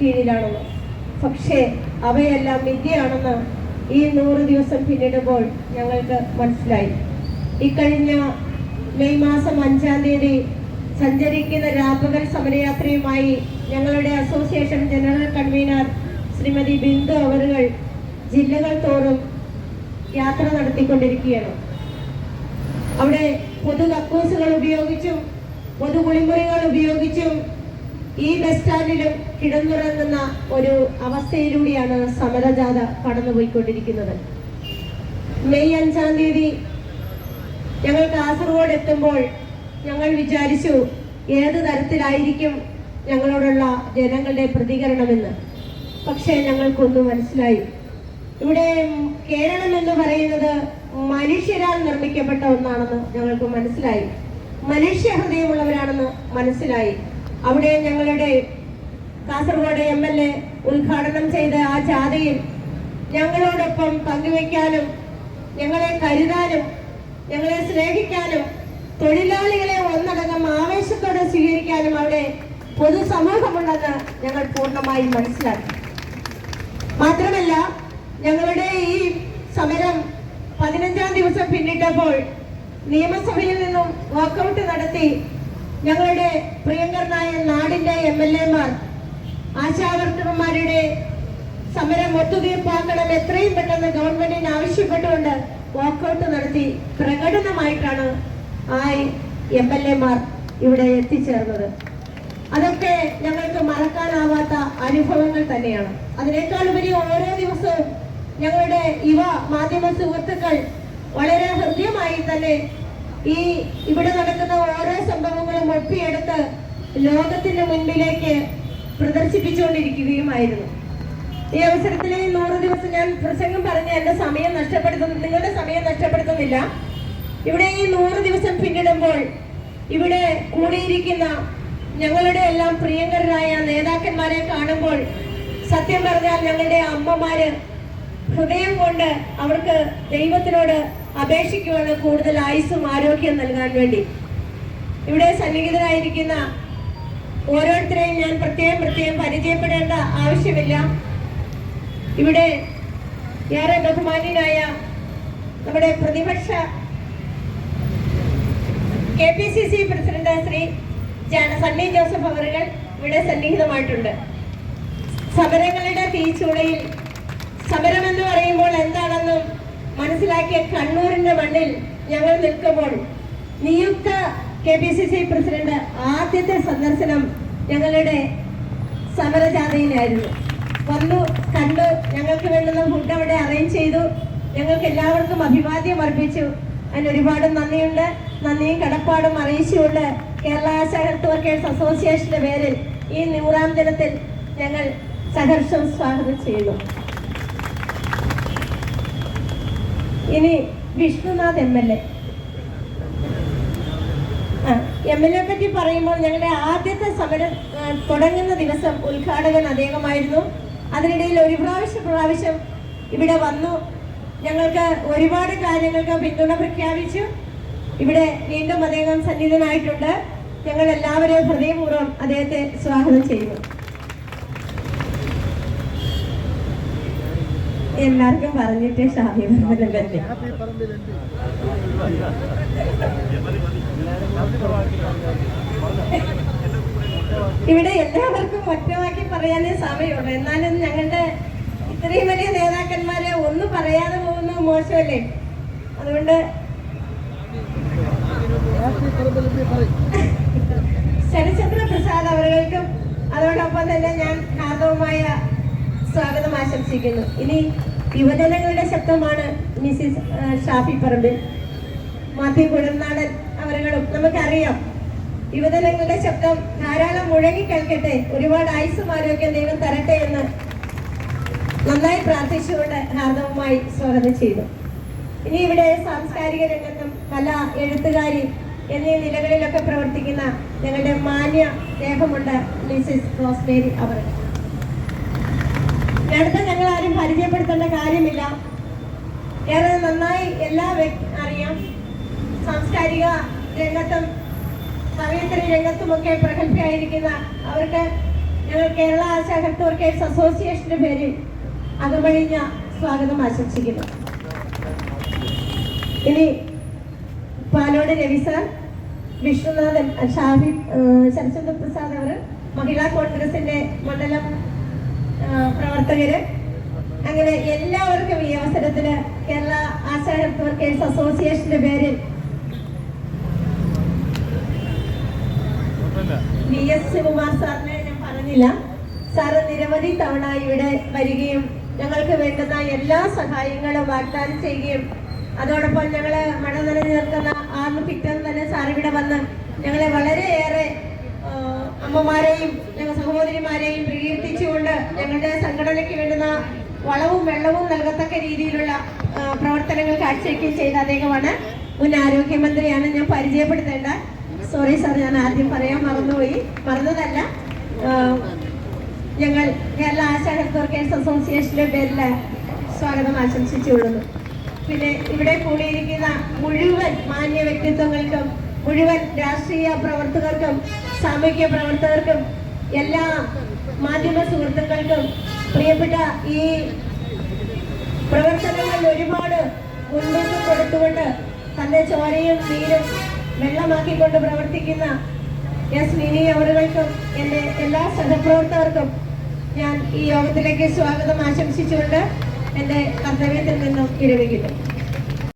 കീഴിലാണെന്ന്. പക്ഷേ അവയെല്ലാം മിഥ്യയാണെന്ന് ഈ 100 ദിവസം പിന്നിടുമ്പോൾ ഞങ്ങൾക്ക് മനസ്സിലായി. ഇക്കഴിഞ്ഞ മെയ് മാസം 5-ാം തീയതി സഞ്ചരിക്കുന്ന രാപ്പകൽ സമരയാത്രയുമായി ഞങ്ങളുടെ association general convener Shrimati Bindu അവറുകൾ ജില്ലകൾ തോറും യാത്ര നടത്തിക്കൊണ്ടിരിക്കുകയാണ്. അവിടെ പൊതു കക്കൂസുകൾ ഉപയോഗിച്ചും പൊതു കുളിമുറികൾ ഉപയോഗിച്ചും ഈ ബസ് സ്റ്റാൻഡിലും കിടന്നുറങ്ങുന്ന ഒരു അവസ്ഥയിലൂടെയാണ് സമരജാഥ കടന്നുപോയിക്കൊണ്ടിരിക്കുന്നത്. മെയ് 5-ാം തീയതി ഞങ്ങൾ കാസർഗോഡ് എത്തുമ്പോൾ ഞങ്ങൾ വിചാരിച്ചു ഏത് തരത്തിലായിരിക്കും ഞങ്ങളോടുള്ള ജനങ്ങളുടെ പ്രതികരണമെന്ന്. പക്ഷേ ഞങ്ങൾക്കൊന്നും മനസ്സിലായി. ഇവിടെ കേരളം എന്ന് പറയുന്നത് മനുഷ്യരാൽ നിർമ്മിക്കപ്പെട്ട ഒന്നാണെന്ന് ഞങ്ങൾക്ക് മനസ്സിലായി. മനുഷ്യ ഹൃദയമുള്ളവരാണെന്ന് മനസ്സിലായി. അവിടെ ഞങ്ങളുടെ കാസർഗോഡ് MLA ഉദ്ഘാടനം ചെയ്ത ആ ജാഥയിൽ ഞങ്ങളോടൊപ്പം പങ്കുവയ്ക്കാനും ഞങ്ങളെ കരുതാനും ഞങ്ങളെ സ്നേഹിക്കാനും തൊഴിലാളികളെ ഒന്നടങ്കം ആവേശത്തോടെ സ്വീകരിക്കാനും അവിടെ പൊതുസമൂഹമുണ്ടെന്ന് ഞങ്ങൾ പൂർണ്ണമായും മനസ്സിലാക്കി. മാത്രമല്ല, ഞങ്ങളുടെ ഈ സമരം 15-ാം ദിവസം പിന്നിട്ടപ്പോൾ നിയമസഭയിൽ നിന്നും വാക്കൌട്ട് നടത്തി ഞങ്ങളുടെ പ്രിയങ്കരനായ നാടിന്റെ MLA-മാർ ആശാവർക്കർമാരുടെ സമരം ഒത്തുതീർപ്പാക്കണം, എത്രയും പെട്ടെന്ന് ഗവൺമെന്റിന് ആവശ്യപ്പെട്ടുകൊണ്ട് വാക്കൌട്ട് നടത്തി പ്രകടനമായിട്ടാണ് ആ MLA-മാർ ഇവിടെ എത്തിച്ചേർന്നത്. അതൊക്കെ ഞങ്ങൾക്ക് മറക്കാനാവാത്ത അനുഭവങ്ങൾ തന്നെയാണ്. അതിനേക്കാൾ ഉപരി ഓരോ ദിവസവും ഞങ്ങളുടെ യുവ മാധ്യമ സുഹൃത്തുക്കൾ വളരെ ഹൃദ്യമായി തന്നെ ഈ ഇവിടെ നടക്കുന്ന ഓരോ സംഭവങ്ങളും ഒപ്പിയെടുത്ത് ലോകത്തിന്റെ മുൻപിലേക്ക് പ്രദർശിപ്പിച്ചുകൊണ്ടിരിക്കുകയുമായിരുന്നു. ഈ അവസരത്തിൽ 100 ദിവസം ഞാൻ പ്രസംഗം പറഞ്ഞ് എന്റെ സമയം നിങ്ങളുടെ സമയം നഷ്ടപ്പെടുത്തുന്നില്ല. ഇവിടെ ഈ 100 ദിവസം പിന്നിടുമ്പോൾ ഇവിടെ കൂടിയിരിക്കുന്ന ഞങ്ങളുടെ എല്ലാം പ്രിയങ്കരായ നേതാക്കന്മാരെ കാണുമ്പോൾ സത്യം പറഞ്ഞാൽ ഞങ്ങളുടെ അമ്മമാര് ഹൃദയം കൊണ്ട് അവർക്ക് ദൈവത്തിനോട് അപേക്ഷിക്കുകയാണ് കൂടുതൽ ആയുസ്സും ആരോഗ്യം നൽകാൻ വേണ്ടി. ഇവിടെ സന്നിഹിതരായിരിക്കുന്ന ഓരോരുത്തരെയും ഞാൻ പ്രത്യേകം പരിചയപ്പെടേണ്ട ആവശ്യമില്ല. ഇവിടെ ഏറെ ബഹുമാന്യനായ നമ്മുടെ പ്രതിപക്ഷ KPCC പ്രസിഡന്റ് ശ്രീ സണ്ണി ജോസഫ് അവറുകൾ ഇവിടെ സന്നിഹിതമായിട്ടുണ്ട്. സമരങ്ങളുടെ തീച്ചൂളയിൽ സമരം എന്ന് പറയുമ്പോൾ എന്താണെന്നും മനസ്സിലാക്കിയ കണ്ണൂരിന്റെ മണ്ണിൽ ഞങ്ങൾ നിൽക്കുമ്പോൾ നിയുക്ത KPCC പ്രസിഡന്റ് ആദ്യത്തെ സന്ദർശനം ഞങ്ങളുടെ സമരജാഥയിലായിരുന്നു. വന്നു, കണ്ടു, ഞങ്ങൾക്ക് വേണ്ടുന്ന ഫുഡ് അവിടെ അറേഞ്ച് ചെയ്തു. ഞങ്ങൾക്ക് എല്ലാവർക്കും അഭിവാദ്യം അർപ്പിച്ചു. അതിന് ഒരുപാട് നന്ദിയുണ്ട്. നന്ദിയും കടപ്പാടും അറിയിച്ചുകൊണ്ട് കേരള ആശാ ഹെൽത്ത് വർക്കേഴ്സ് അസോസിയേഷന്റെ പേരിൽ ഈ 100-ാം ദിനത്തിൽ ഞങ്ങൾ സഹർഷം സ്വാഗതം ചെയ്യുന്നു. ഇനി വിഷ്ണുനാഥ് MLA പറ്റി പറയുമ്പോൾ ഞങ്ങളുടെ ആദ്യത്തെ സമരം തുടങ്ങുന്ന ദിവസം ഉദ്ഘാടകൻ അദ്ദേഹമായിരുന്നു. അതിനിടയിൽ ഒരു പ്രാവശ്യം ഇവിടെ വന്നു. ഞങ്ങൾക്ക് ഒരുപാട് കാര്യങ്ങൾക്ക് പിന്തുണ പ്രഖ്യാപിച്ചു. ഇവിടെ വീണ്ടും അദ്ദേഹം സന്നിഹിതനായിട്ടുണ്ട്. ഞങ്ങൾ എല്ലാവരെയും ഹൃദയപൂർവ്വം അദ്ദേഹത്തെ സ്വാഗതം ചെയ്യുന്നു. എല്ലാവർക്കും പറഞ്ഞിട്ട് ഷാഫി പറമ്പിൽ ഇവിടെ എല്ലാവർക്കും ഒറ്റവാക്കി പറയാനേ സമയമുള്ളൂ. എന്നാലും ഞങ്ങളുടെ ഇത്രയും വലിയ നേതാക്കന്മാരെ ഒന്നും പറയാതെ പോകുന്നത് മോശമല്ലേ? അതുകൊണ്ട് ശരചന്ദ്ര പ്രസാദ് അവരുകൾക്കും അതോടൊപ്പം തന്നെ ഞാൻ ഹാർദവമായ സ്വാഗതം ആശംസിക്കുന്നു. ഇനി യുവജനങ്ങളുടെ ശബ്ദമാണ് മിസ്സിസ് ഷാഫി പറമ്പിൽ. മാത്യു കുഴൽനാടൻ അവരുകളും നമുക്കറിയാം. യുവജനങ്ങളുടെ ശബ്ദം ധാരാളം മുഴങ്ങി കേൾക്കട്ടെ, ഒരുപാട് ആയുസ്സും ആരോഗ്യം ദൈവം തരട്ടെ എന്ന് നന്നായി പ്രാർത്ഥിച്ചുകൊണ്ട് ഹാർദവമായി സ്വാഗതം ചെയ്തു. ഇനി ഇവിടെ സാംസ്കാരിക രംഗത്തും കല, എഴുത്തുകാരി എന്നീ നിലകളിലൊക്കെ പ്രവർത്തിക്കുന്ന ഞങ്ങളുടെ മാന്യ ദേഹമുണ്ട് മിസ്സിസ് റോസ്മേരി അവർ. അടുത്ത ഞങ്ങൾ ആരും പരിചയപ്പെടുത്തേണ്ട കാര്യമില്ല. ഏറെ നന്നായി അറിയാം. സാംസ്കാരിക രംഗത്തും കവയത്രി രംഗത്തുമൊക്കെ പ്രഗത്ഭയായിരിക്കുന്ന അവർക്ക് ഞങ്ങൾ കേരള ആശാ ഹെൽത്ത് വർക്കേഴ്സ് അസോസിയേഷന്റെ പേരിൽ അകമഴിഞ്ഞ സ്വാഗതം ആശംസിക്കുന്നു. ഇനി പാലോട് രവി സാർ, വിഷ്ണുനാഥൻ, ഷാഹിദ്, ശരചന്ദ്ര പ്രസാദ് അവർ, മഹിളാ കോൺഗ്രസിന്റെ മണ്ഡലം പ്രവർത്തകര്, അങ്ങനെ എല്ലാവർക്കും ഈ അവസരത്തില് കേരള ആശാ ഹെൽത്ത് വർക്കേഴ്സ് അസോസിയേഷന്റെ പേരിൽ VS ശിവകുമാർ സാറിനെ ഞാൻ പറഞ്ഞില്ല. സാറ് നിരവധി തവണ ഇവിടെ വരികയും ഞങ്ങൾക്ക് വേണ്ടുന്ന എല്ലാ സഹായങ്ങളും വാഗ്ദാനം ചെയ്യുകയും അതോടൊപ്പം ഞങ്ങള് മഴ നനഞ്ഞു നിൽക്കുന്ന പിറ്റേന്ന് തന്നെ സാർ ഇവിടെ വന്ന് ഞങ്ങളെ വളരെയേറെ അമ്മമാരെയും ഞങ്ങൾ സഹോദരിമാരെയും പ്രകീർത്തിച്ചുകൊണ്ട് ഞങ്ങളുടെ സംഘടനയ്ക്ക് വേണ്ടുന്ന വളവും വെള്ളവും നൽകത്തക്ക രീതിയിലുള്ള പ്രവർത്തനങ്ങൾ കാഴ്ചവെക്കുകയും ചെയ്ത അദ്ദേഹമാണ്. മുൻ ആരോഗ്യമന്ത്രിയാണ്. ഞാൻ പരിചയപ്പെടുത്തേണ്ട, സോറി സാർ, ഞാൻ ആദ്യം പറയാൻ മറന്നതല്ല. ഞങ്ങൾ കേരള ആശാ ഹെൽത്ത് വർക്കേഴ്സ് അസോസിയേഷന്റെ പേരിൽ സ്വാഗതം ആശംസിച്ചുകൊള്ളുന്നു. പിന്നെ ഇവിടെ കൂടിയിരിക്കുന്ന മുഴുവൻ മാന്യ വ്യക്തിത്വങ്ങൾക്കും, മുഴുവൻ രാഷ്ട്രീയ പ്രവർത്തകർക്കും, സാമൂഹ്യ പ്രവർത്തകർക്കും, എല്ലാ മാധ്യമ സുഹൃത്തുക്കൾക്കും, പ്രിയപ്പെട്ട ഈ പ്രവർത്തനങ്ങളിൽ ഒരുപാട് മുൻതൂക്കം കൊടുത്തുകൊണ്ട് തന്റെ ചോരയും നീരും വെള്ളമാക്കിക്കൊണ്ട് പ്രവർത്തിക്കുന്ന മിനി അവറുകൾക്കും എൻ്റെ എല്ലാ സഹപ്രവർത്തകർക്കും ഞാൻ ഈ യോഗത്തിലേക്ക് സ്വാഗതം ആശംസിച്ചുകൊണ്ട് എൻ്റെ കർത്തവ്യത്തിൽ നിന്നും വിരമിക്കുന്നു.